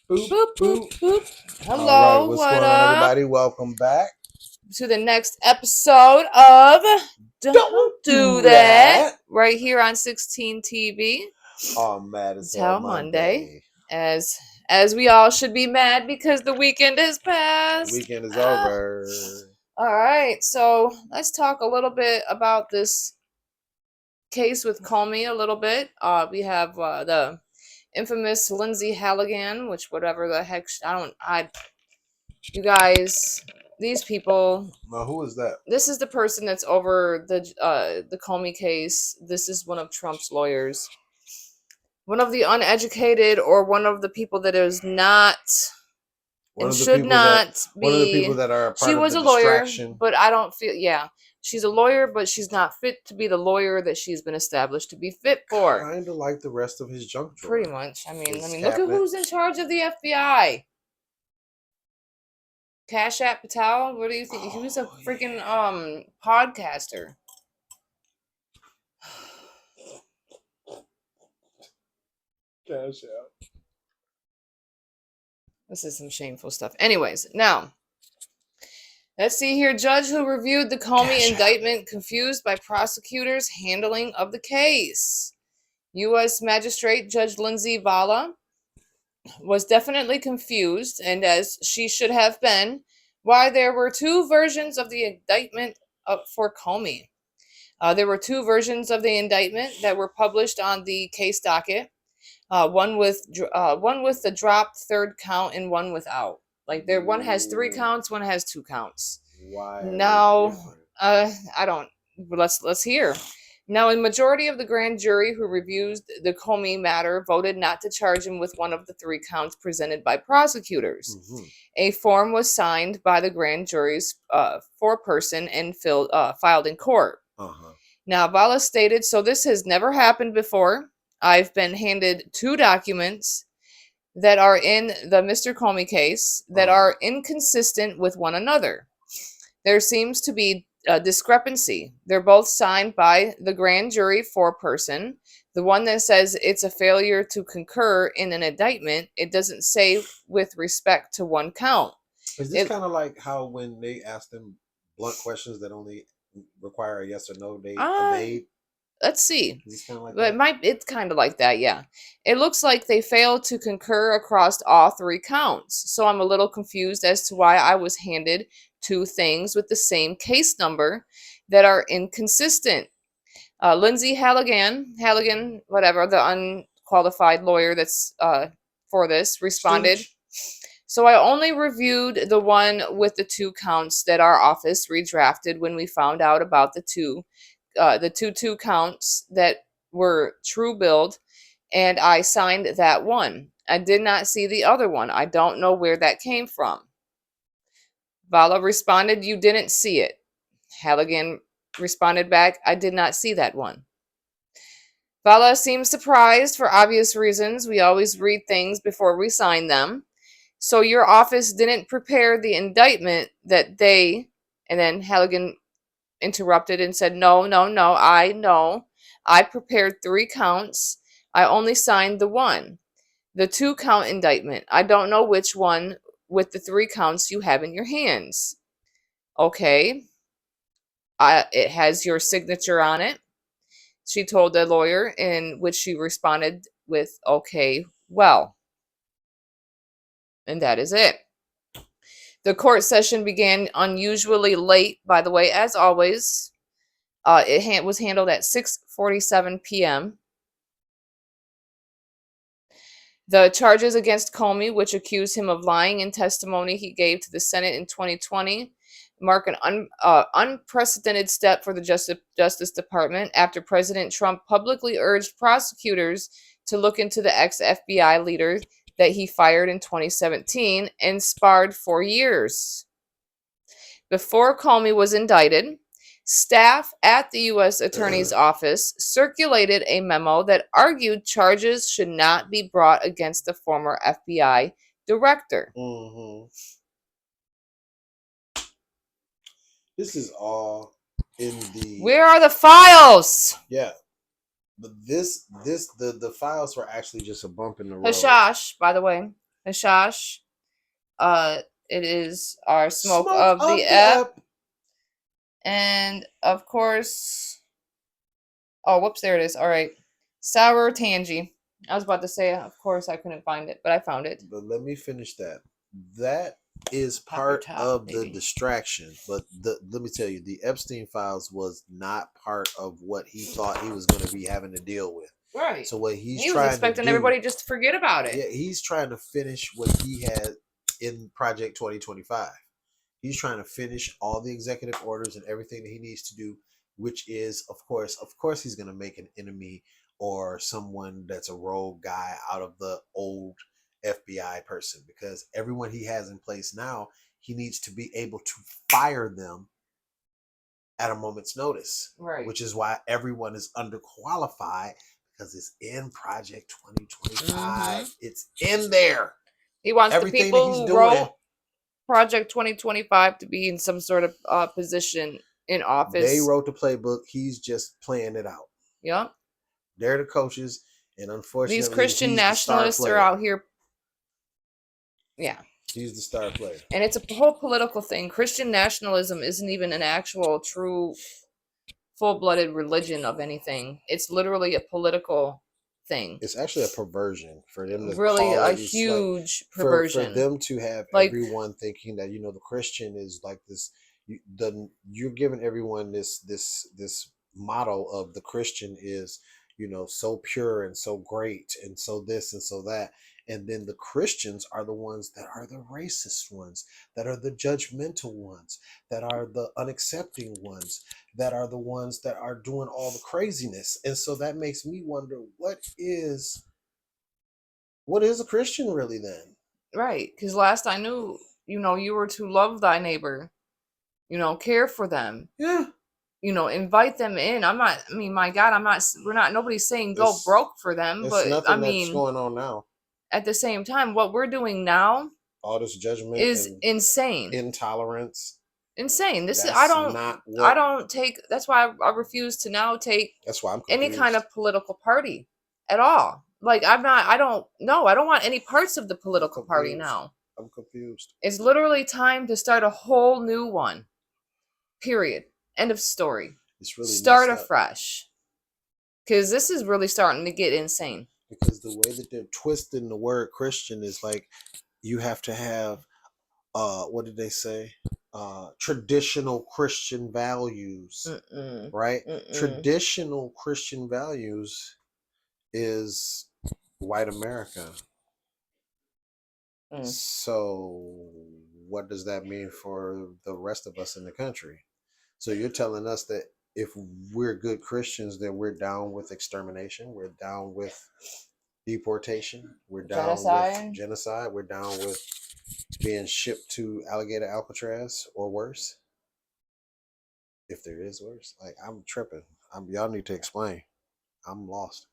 Boop, Boop, boop, boop. boop. Hello, All right, what's what going up? on, everybody? Welcome back. To the next episode of Don't Do do That. that. Right here on 16 TV. Oh, mad as Until hell Monday. Monday. As we all should be mad because the weekend has passed. Weekend is over. All right, so let's talk a little bit about this case with Comey a little bit. We have the infamous Lindsay Halligan, which whatever the heck, you guys, these people. Now, who is that? This is the person that's over the Comey case. This is one of Trump's lawyers. One of the uneducated, or one of the people that is not and should not be. One of the people that are a part She of was the a lawyer, distraction. but I don't feel. Yeah, she's a lawyer, but she's not fit to be the lawyer that she's been established to be fit for. Kind of like the rest of his junk drawer. Pretty much. I mean, His look at cabinet. who's in charge of the FBI. Cash App Patel. What do you think? He was a freaking podcaster. Cash App. This is some shameful stuff. Anyways, now let's see here. Judge who reviewed the Comey indictment confused by prosecutors' handling of the case. U.S. Magistrate Judge Lindsay Vala was definitely confused, and as she should have been, why there were two versions of the indictment for Comey. There were two versions of the indictment that were published on the case docket. One with the dropped third count and one without. Like one has 3 counts, one has 2 counts. Why? Now, I don't. Let's hear. Now, a majority of the grand jury who reviewed the Comey matter voted not to charge him with one of the 3 counts presented by prosecutors. Mm-hmm. A form was signed by the grand jury's foreperson and filed in court. Uh-huh. Now, Vala stated, so this has never happened before. I've been handed 2 documents that are in the Mr. Comey case that are inconsistent with one another. There seems to be a discrepancy. They're both signed by the grand jury foreperson. The one that says it's a failure to concur in an indictment, it doesn't say with respect to one count. Is this kind of like how when they ask them blunt questions that only require a yes or no, they evade? Let's see. Is this kind of like that? It's kind of like that, yeah. It looks like they failed to concur across all 3 counts. So I'm a little confused as to why I was handed 2 things with the same case number that are inconsistent. Lindsay Halligan, whatever, the unqualified lawyer that's for this, responded. So I only reviewed the one with the 2 counts that our office redrafted when we found out about the two counts that were true billed, and I signed that one. I did not see the other one. I don't know where that came from. Vala responded, you didn't see it. Halligan responded back, I did not see that one. Vala seemed surprised for obvious reasons. We always read things before we sign them. So your office didn't prepare the indictment that they, and then Halligan interrupted and said, no, I know. I prepared 3 counts. I only signed the one. The 2 count indictment. I don't know which one with the 3 counts you have in your hands. Okay. It has your signature on it, she told the lawyer, in which she responded with, okay, well. And that is it. The court session began unusually late, by the way, as always. It was handled at 6:47 p.m. The charges against Comey, which accuse him of lying in testimony he gave to the Senate in 2020, mark an unprecedented step for the Justice Department after President Trump publicly urged prosecutors to look into the ex-FBI leader that he fired in 2017 and sparred for years. Before Comey was indicted, staff at the U.S. Attorney's Office circulated a memo that argued charges should not be brought against the former FBI director. Mm-hmm. This is all in the... Where are the files? Yeah. But the files were actually just a bump in the road. Hashash, by the way. Hashash. It is our smoke Smoke of the of the ep. ep. And of course, oh, whoops, there it is. All right. Sour tangy. I was about to say, of course, I couldn't find it, but I found it. But let me finish that. That is Pop your part top, of the baby. distraction. But let me tell you, the Epstein files was not part of what he thought he was going to be having to deal with. Right. So what he's He was trying expecting to do, everybody just to forget about it. yeah, he's trying to finish what he had in Project 2025. He's trying to finish all the executive orders and everything that he needs to do, which is, of course, he's going to make an enemy or someone that's a rogue guy out of the old FBI person, because everyone he has in place now, he needs to be able to fire them at a moment's notice, Right. which is why everyone is underqualified, because it's in Project 2025. It's in there. He wants Everything the that people he's who doing. wrote Project 2025 to be in some sort of position in office. They wrote the playbook. He's just playing it out. Yep. They're the coaches, and unfortunately, These Christian he's nationalists the star are player. out here. Yeah. He's the star player. And it's a whole political thing. Christian nationalism isn't even an actual, true, full-blooded religion of anything. It's literally a political thing. It's actually a perversion for them to really call a it. huge For perversion. them to have Like, everyone thinking that, you know, the Christian is like this. You're giving everyone this model of the Christian is, you know, so pure and so great and so this and so that. And then the Christians are the ones that are the racist ones, that are the judgmental ones, that are the unaccepting ones, that are the ones that are doing all the craziness. And so that makes me wonder, what is a Christian really then? right. Because last I knew, you know, you were to love thy neighbor, you know, care for them. Yeah. You know, invite them in. My God, nobody's saying go broke for them, It's but nothing that's going on now. At the same time, what we're doing now, all this judgment is and insane. Intolerance. Insane. That's why I refuse to now take that's why I'm any kind of political party at all. Like, I don't want any parts of the political party now. I'm confused. It's literally time to start a whole new one. Period. End of story. It's really start afresh. Because this is really starting to get insane. Because the way that they're twisting the word Christian is like, you have to have, what did they say? Traditional Christian values. Right? Traditional Christian values is white America. So what does that mean for the rest of us in the country? So you're telling us that if we're good Christians, then we're down with extermination, we're down with deportation, we're down with genocide, we're down with being shipped to alligator Alcatraz or worse? If there is worse. Like, I'm tripping. Y'all need to explain. I'm lost.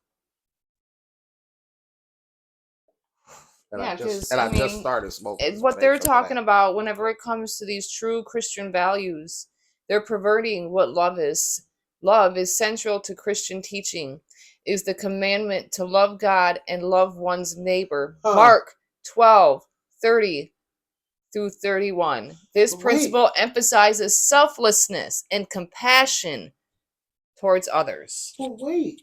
And I just started smoking. It's what they're talking about whenever it comes to these true Christian values. They're perverting what love is. Love is central to Christian teaching, is the commandment to love God and love one's neighbor. Mark 12:30 through 31. This principle emphasizes selflessness and compassion towards others. But wait,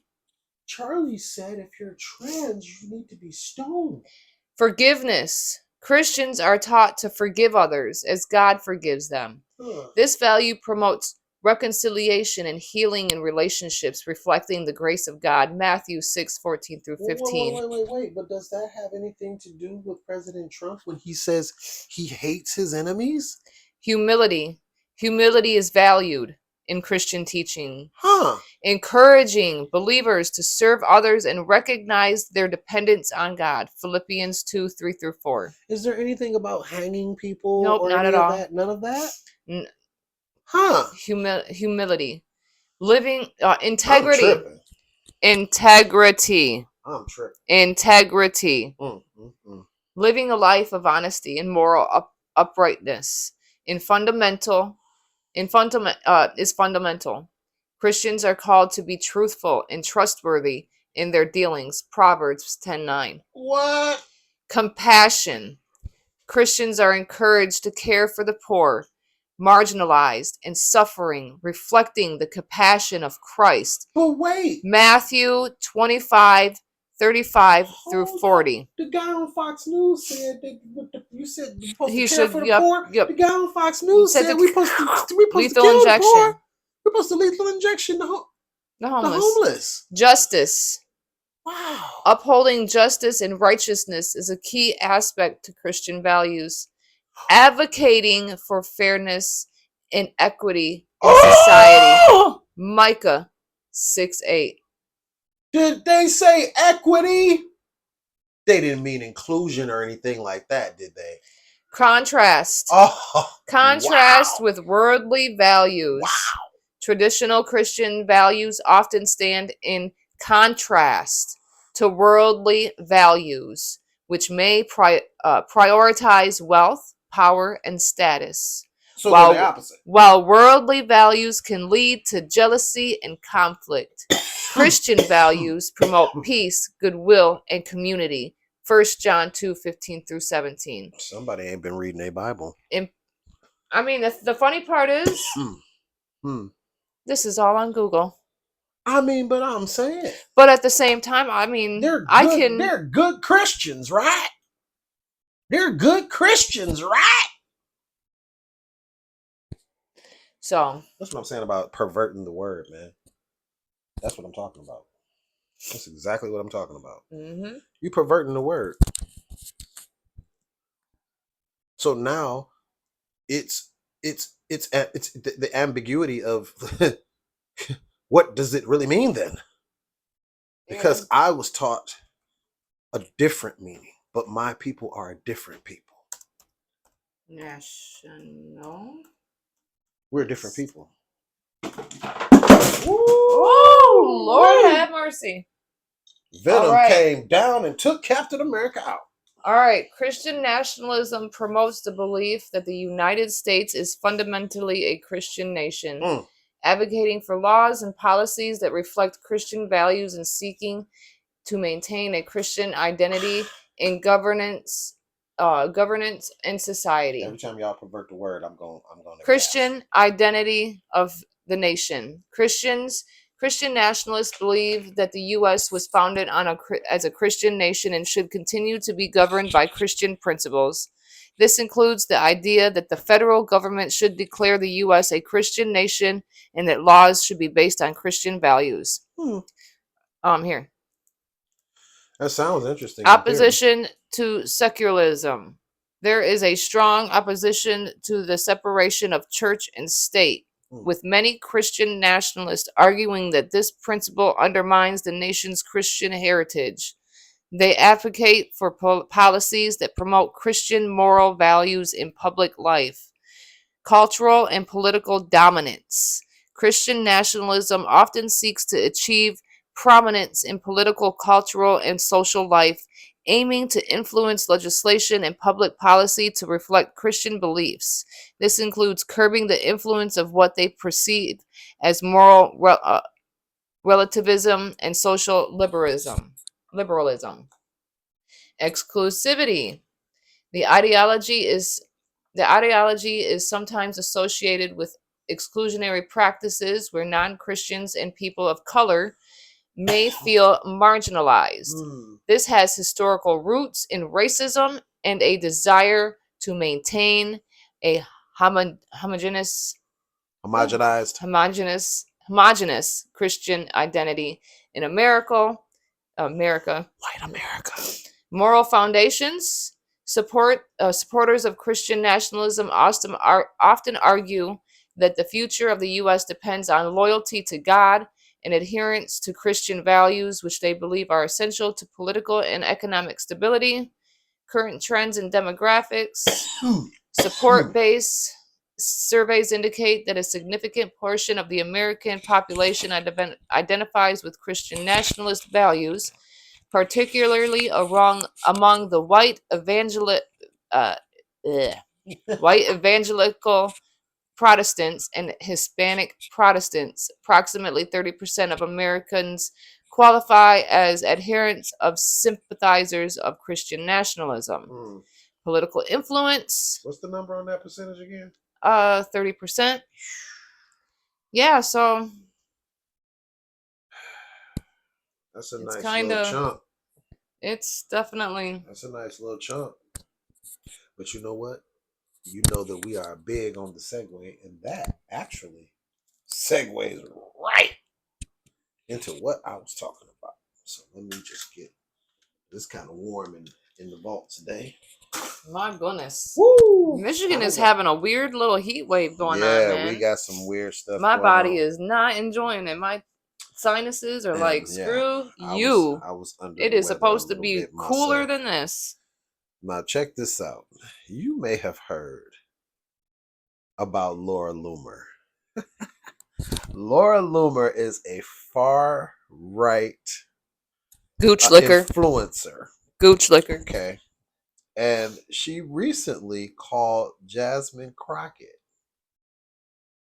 Charlie said if you're trans, you need to be stoned. Forgiveness. Christians are taught to forgive others as God forgives them. This value promotes reconciliation and healing in relationships, reflecting the grace of God. Matthew 6:14 through 15. Wait. But does that have anything to do with President Trump when he says he hates his enemies? Humility. Humility is valued in Christian teaching. Encouraging believers to serve others and recognize their dependence on God. Philippians 2:3 through 4. Is there anything about hanging people? Nope, not at all. None of that? Humility. Living integrity. Integrity. I'm tripping. Integrity. Living a life of honesty and moral uprightness is fundamental. Christians are called to be truthful and trustworthy in their dealings. Proverbs 10:9. What? Compassion. Christians are encouraged to care for the poor, marginalized, and suffering, reflecting the compassion of Christ. But wait. Matthew 25:35 through Hold 40. up. The guy on Fox News said that you said you're supposed He to care should, for the yep, poor. yep. The guy on Fox News Said said the- we're supposed to Lethal kill injection. the poor. We're supposed to lethal injection The the homeless. homeless. Justice. Wow. Upholding justice and righteousness is a key aspect to Christian values. Advocating for fairness and equity in society. Micah 6:8. Did they say equity? They didn't mean inclusion or anything like that, did they? Contrast. Contrast with worldly values. Wow. Traditional Christian values often stand in contrast to worldly values, which may prioritize wealth, power, and status. So they're the opposite. While worldly values can lead to jealousy and conflict, Christian values promote peace, goodwill, and community. 1 John 2:15 through 17. Somebody ain't been reading their Bible. I mean, the funny part is, this is all on Google. I mean, but I'm saying. But at the same time, I mean, they're good Christians, right? They're good Christians, right? So that's what I'm saying about perverting the word, man. That's what I'm talking about. That's exactly what I'm talking about. Mm-hmm. You perverting the word. So now, it's the ambiguity of what does it really mean then? Because I was taught a different meaning, but my people are a different people. National. We're different people. Oh, Lord have mercy. Venom came down and took Captain America out. All right. Christian nationalism promotes the belief that the United States is fundamentally a Christian nation, advocating for laws and policies that reflect Christian values and seeking to maintain a Christian identity in governance and society. Every time y'all pervert the word, I'm going to Christian identity of the nation. Christian nationalists believe that the U.S. was founded as a Christian nation and should continue to be governed by Christian principles. This includes the idea that the federal government should declare the U.S. a Christian nation and that laws should be based on Christian values. Here. That sounds interesting. Opposition to secularism. There is a strong opposition to the separation of church and state, with many Christian nationalists arguing that this principle undermines the nation's Christian heritage. They advocate for policies that promote Christian moral values in public life. Cultural and political dominance. Christian nationalism often seeks to achieve prominence in political, cultural, and social life, aiming to influence legislation and public policy to reflect Christian beliefs. This includes curbing the influence of what they perceive as moral relativism and social liberalism. Exclusivity. The ideology is sometimes associated with exclusionary practices where non-Christians and people of color may feel marginalized. This has historical roots in racism and a desire to maintain a homogeneous Christian identity in America. White America. Moral foundations. Supporters of Christian nationalism often argue that the future of the U.S. depends on loyalty to God and adherence to Christian values, which they believe are essential to political and economic stability. Current trends and demographics. Support base surveys indicate that a significant portion of the American population identifies with Christian nationalist values, particularly among the white evangelical Protestants and Hispanic Protestants. Approximately 30% of Americans qualify as adherents of sympathizers of Christian nationalism. Political influence, What's the number on that percentage again? 30%. Yeah, so That's a it's nice kind little of, chunk. it's definitely. That's a nice little chunk. But you know what? You know that we are big on the segue, and that actually segues right into what I was talking about. So let me just get this kind of warm in the vault today. My goodness. Woo! Michigan is having a weird little heat wave going on, man. Yeah, we got some weird stuff My going body on. is not enjoying it. My sinuses are like, screw you. I was under It the is weather supposed a to little be bit cooler myself. than this. Now check this out. You may have heard about Laura Loomer. Laura Loomer is a far right Gooch liquor. influencer. Gooch liquor. Okay. And she recently called Jasmine Crockett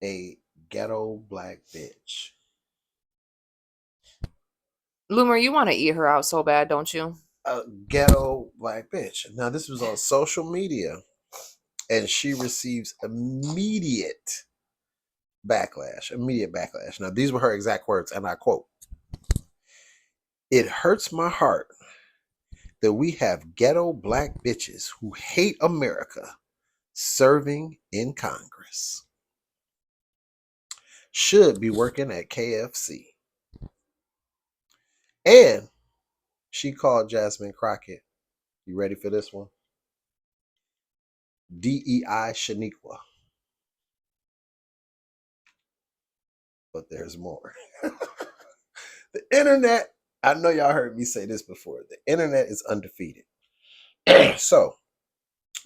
a ghetto black bitch. Loomer, you want to eat her out so bad, don't you? A ghetto black bitch. Now, this was on social media, and she receives immediate backlash. Immediate backlash. Now, these were her exact words, and I quote: "It hurts my heart that we have ghetto black bitches who hate America serving in Congress. Should be working at KFC." And she called Jasmine Crockett, you ready for this one? DEI Shaniqua. But there's more. The internet, I know y'all heard me say this before. The internet is undefeated. So,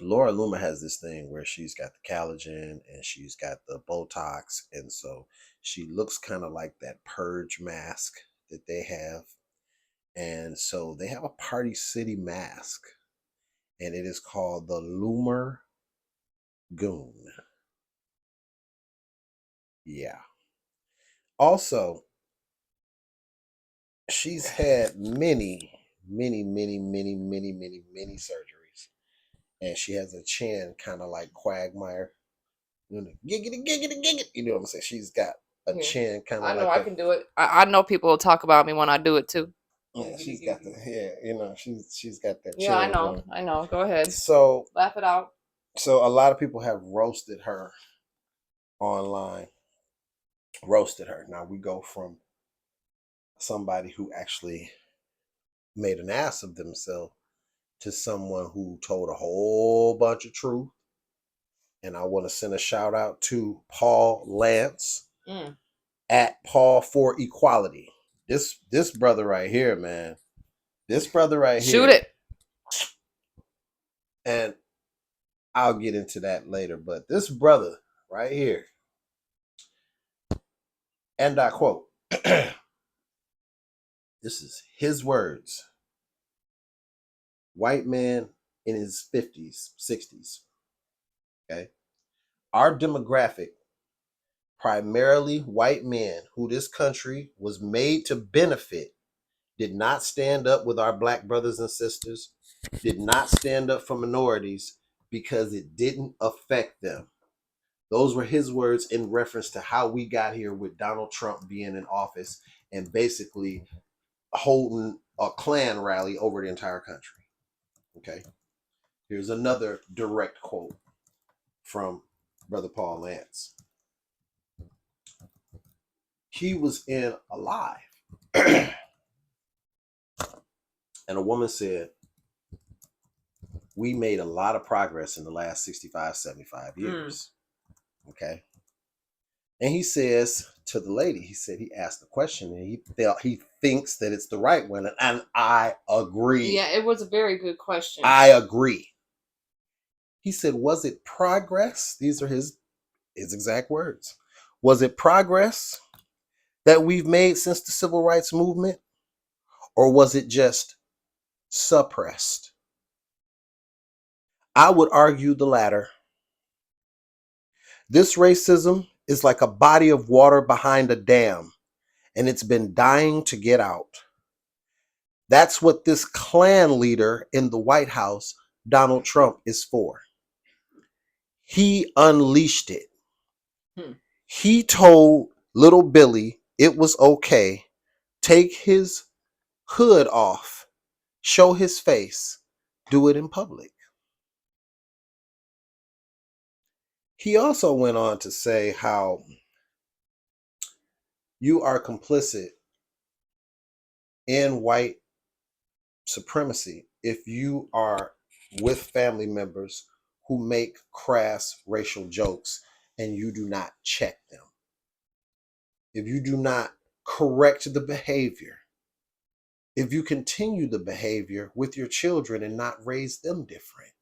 Laura Loomer has this thing where she's got the collagen and she's got the Botox. And so she looks kind of like that purge mask that they have. And so they have a Party City mask. And it is called the Loomer Goon. Yeah. Also, she's had many surgeries. And she has a chin kind of like Quagmire. You know, giggity, giggity, giggity. You know what I'm saying? She's got a chin kind of like I know I can do it. I know people will talk about me when I do it too. Yeah, she's got the she's got that chin. Yeah, I know. Go ahead. So laugh it out. So a lot of people have roasted her online. Roasted her. Now we go from somebody who actually made an ass of themselves to someone who told a whole bunch of truth. And I want to send a shout out to Paul Lance at Paul for Equality. This brother right here, man. This brother right here. Shoot it. And I'll get into that later. But this brother right here, and I quote, this is his words. White man in his 50s, 60s. Okay. Our demographic, primarily white men who this country was made to benefit, did not stand up with our black brothers and sisters, did not stand up for minorities because it didn't affect them. Those were his words in reference to how we got here with Donald Trump being in office and basically holding a Klan rally over the entire country. Okay. Here's another direct quote from Brother Paul Lance. He was in Alive. And a woman said, we made a lot of progress in the last 65, 75 years. Okay. And he says to the lady, he said he asked the question and he thinks that it's the right one. And I agree. Yeah, it was a very good question. I agree. He said, was it progress? These are his exact words. Was it progress that we've made since the civil rights movement? Or was it just suppressed? I would argue the latter. This racism is like a body of water behind a dam, and it's been dying to get out. That's what this Klan leader in the White House, Donald Trump, is for. He unleashed it. Hmm. He told little Billy it was okay. Take his hood off, show his face, do it in public. He also went on to say how you are complicit in white supremacy if you are with family members who make crass racial jokes and you do not check them. If you do not correct the behavior, if you continue the behavior with your children and not raise them different,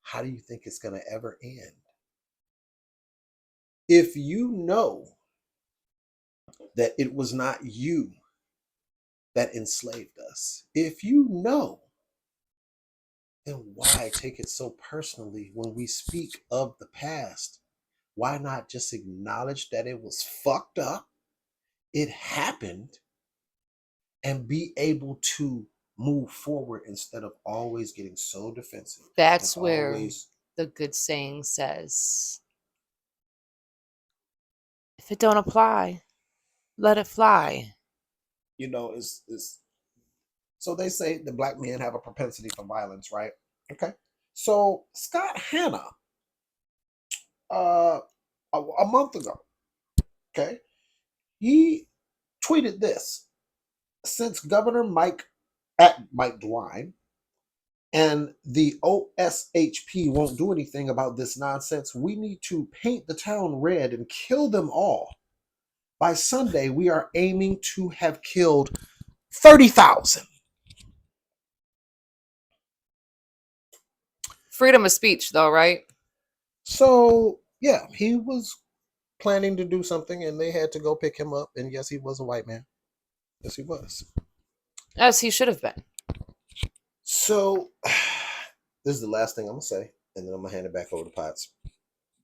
how do you think it's going to ever end? If you know that it was not you that enslaved us, if you know, then why take it so personally when we speak of the past? Why not just acknowledge that it was fucked up, it happened, and be able to move forward instead of always getting so defensive and That's where always, the good saying says, if it don't apply, let it fly. is so they say the black men have a propensity for violence, right? Okay. So Scott Hanna, uh, a month ago, okay, he tweeted this: since Governor Mike DeWine and the OSHP won't do anything about this nonsense, we need to paint the town red and kill them all. By Sunday, we are aiming to have killed 30,000. Freedom of speech, though, right? So, yeah, he was planning to do something and they had to go pick him up. And yes, he was a white man. Yes, he was. As he should have been. So, this is the last thing I'm going to say, and then I'm going to hand it back over to Potts.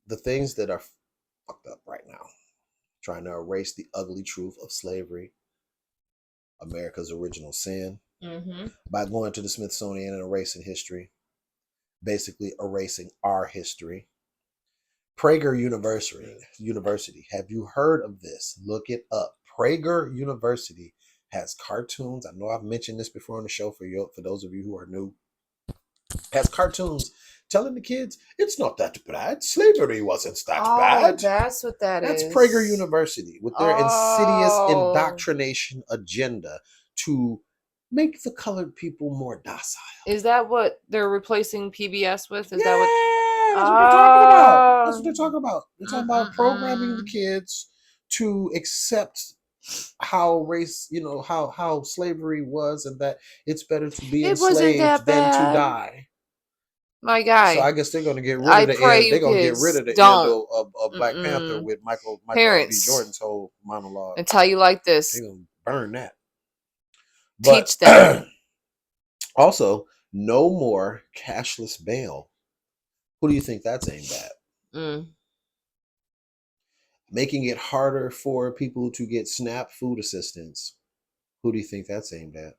The things that are fucked up right now, trying to erase the ugly truth of slavery, America's original sin, by going to the Smithsonian and erasing history, basically erasing our history. Prager University. Have you heard of this? Look it up. Prager University has cartoons. I know I've mentioned this before on the show for those of you who are new. Has cartoons telling the kids it's not that bad. Slavery wasn't that bad. That's what That's is. Prager University with their insidious Oh. indoctrination agenda to make the colored people more docile. Is that what they're replacing PBS with? Is that what? Yeah, that's what they're talking about. That's what they're talking about. They're talking about programming the Mm-mm-mm. kids to accept how race, how slavery was, and that it's better to be It wasn't that enslaved than to bad. die. My So I guy, guess they're gonna get rid I of the pray end. you They're gonna get rid kids of the end don't. of Black Panther with Michael B. Parents, Jordan's whole monologue. and tell you like They're this. gonna burn that. Teach But them. also, no more cashless bail. Who do you think that's aimed at? Mm. Making it harder for people to get SNAP food assistance. Who do you think that's aimed at?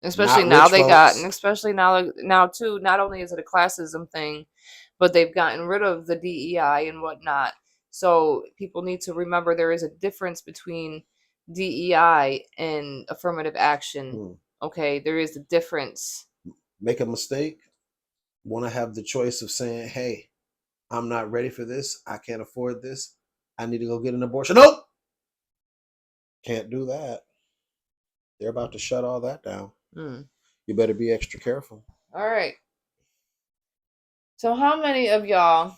Especially Not now rich they got, and folks. especially now too. Not only is it a classism thing, but they've gotten rid of the DEI and whatnot. So people need to remember there is a difference between DEI and affirmative action. Hmm. Okay, there is a difference. Make a mistake. Want to have the choice of saying, hey, I'm not ready for this. I can't afford this. I need to go get an abortion. Nope. Can't do that. They're about to shut all that down. Mm. You better be extra careful. All right. So how many of y'all,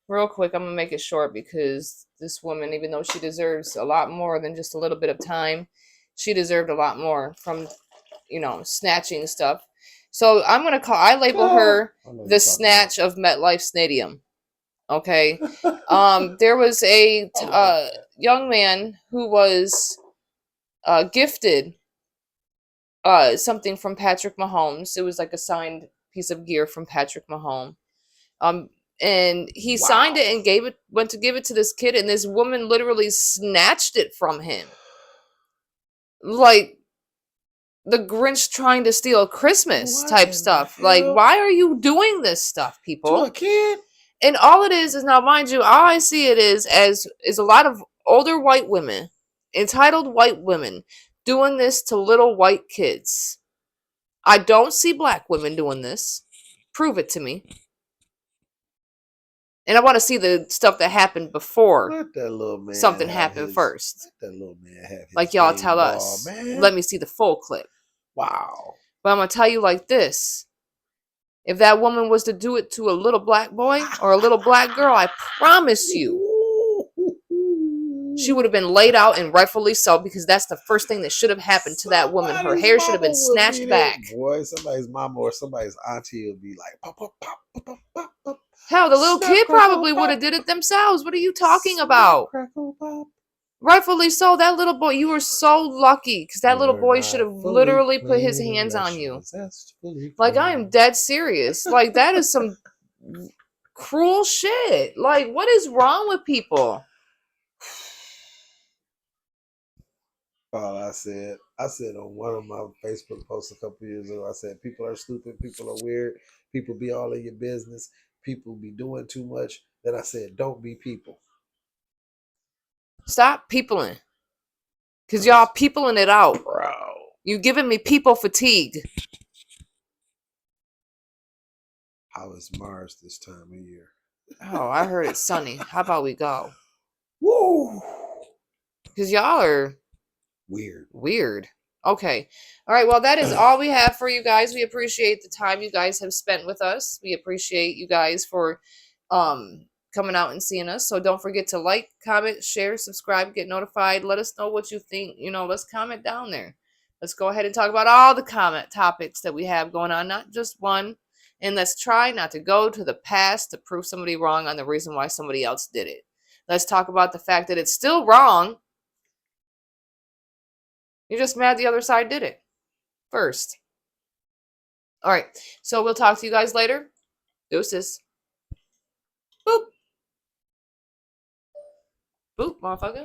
real quick, I'm gonna make it short because this woman, even though she deserves a lot more than just a little bit of time, she deserved a lot more from, snatching stuff. So I label her the snatch of MetLife Stadium. Okay. There was a I like that. young man who was gifted something from Patrick Mahomes. It was like a signed piece of gear from Patrick Mahomes. Um, and he signed Wow. it and went to give it to this kid, and this woman literally snatched it from him. Like, the Grinch trying to steal Christmas What type in the stuff. Like, hell? why are you doing this stuff, To a people? kid? And all it is now, mind you, all I see it is a lot of older white women, entitled white women, doing this to little white kids. I don't see black women doing this. Prove it to me. And I want to see the stuff that happened before Let that little man something have happened his. first. Let that little man have his Like y'all game tell ball, us. man. Let me see the full clip. Wow. But I'm going to tell you like this. If that woman was to do it to a little black boy or a little black girl, I promise you, she would have been laid out, and rightfully so, because that's the first thing that should have happened to that woman. Her hair should have been snatched back. Boy, somebody's mama or somebody's auntie will be like, pop, pop, pop, pop, pop, pop, pop. Hell, the little kid probably would have did it themselves. What are you talking about? Rightfully so. That little boy, you were so lucky, because that little boy should have literally put his hands on you. Like, I am dead serious. Like, that is some cruel shit. Like, what is wrong with people? I said on one of my Facebook posts a couple years ago, I said, people are stupid, people are weird, people be all in your business, people be doing too much. Then I said, don't be people. Stop peopling. Because y'all peopling it out. Bro. You giving me people fatigue. How is Mars this time of year? Oh, I heard it's sunny. How about we go? Woo! Because y'all are weird. Okay. All right. Well, that is all we have for you guys. We appreciate the time you guys have spent with us. We appreciate you guys for coming out and seeing us. So don't forget to like, comment, share, subscribe, get notified. Let us know what you think. Let's comment down there. Let's go ahead and talk about all the comment topics that we have going on, not just one. And let's try not to go to the past to prove somebody wrong on the reason why somebody else did it. Let's talk about the fact that it's still wrong. You're just mad the other side did it first. All right. So we'll talk to you guys later. Deuces. Boop. Boop, motherfucker.